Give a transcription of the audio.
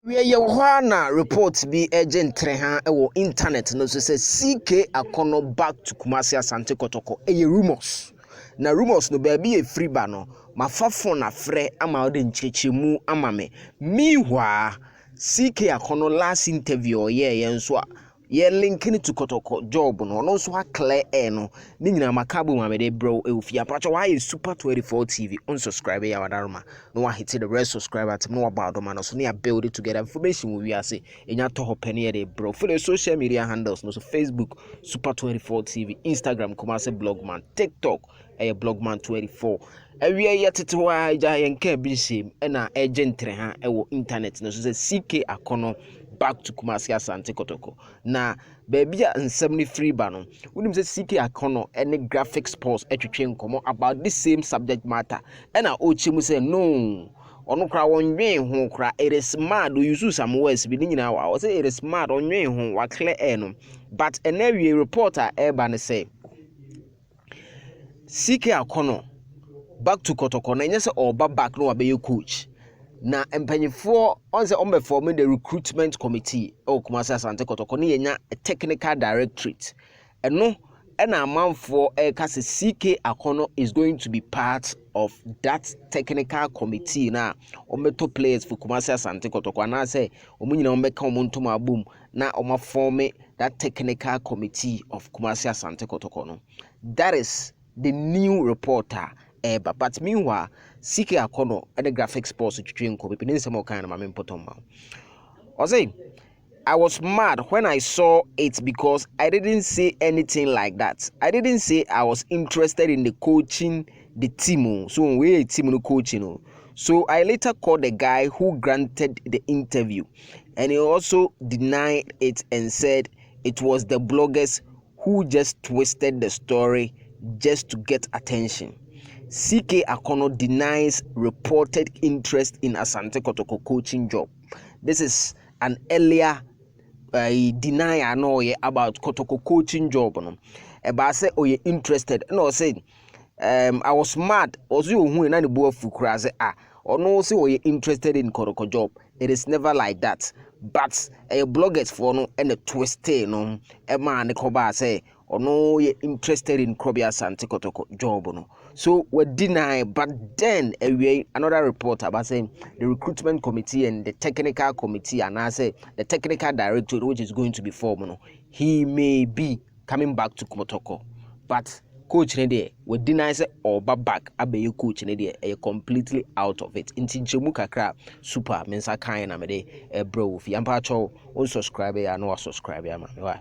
We are na report be agent treha ewo internet no so say CK ACKONOR back to Kumasi Asante Kotoko rumors. Na rumors no baby e free ba no mafa phone afre ama ode nchechemu ama me. Meanwhile CK ACKONOR last interview yenso a ye linking to Kotoko job no so ha clear air no ni nyina makabo ma me de bro e ofia pacho why is Super 24 TV unsubscribe ya wadaruma no wa hit the red subscribe at no about do man so near build it together information we are say enya to penny de bro for the social media handles no so Facebook Super 24 TV, Instagram Kumasi Blogman, TikTok Blogman 24. Ewie yetete wa ja yenka bi shame na agent treha internet no so say CK ACKONOR back to Kumasi Asante Kotoko. Na baby a nsem free ba no. Unim say CK ACKONOR any graphic sports etwetwe nkomo about this same subject matter. Na ochimu say no. Ono kra wonwen ho kra it is mad o use some words bi nyina wa. O say it is mad onwen ho wa clear air no. But every reporter eba ne say CK ACKONOR back to Kotoko na nyese oba back no abeye coach. Na empanyefo on say on forming the recruitment committee Kumasi Asante Kotoko ni yenya a technical directorate eno na amanfo kase CK ACKONOR is going to be part of that technical committee na ometo players for Kumasi Asante Kotoko na say omunyina ombeka omonto abum na form that technical committee of Kumasi Asante Kotoko no. That is the new reporter. But meanwhile, CK ACKONOR and the graphic sports twinko be in some kind of my important. I was mad when I saw it because I didn't say anything like that. I didn't say I was interested in the coaching the team. So we a team no coaching. So I later called the guy who granted the interview, and he also denied it and said it was the bloggers who just twisted the story just to get attention. CK ACKONOR denies reported interest in Asante Kotoko coaching job. This is an earlier denial no about Kotoko coaching job. No, but say oh you interested. No, say I was mad. Also who na the boy fukra say or no say oh you interested in Kotoko job. It is never like that. But bloggers for no and a twist no man the say or no you interested in Krobia Asante Kotoko job no. So we deny, but then another report about saying the recruitment committee and the technical committee, and I say the technical director, which is going to be formed, he may be coming back to Kotoko. But coach Nede, we deny say or back abe coach Nede, completely out of it. Inti Jemu kakra super mensa kind amede bro. If you unsubscribe, I know subscribe, man.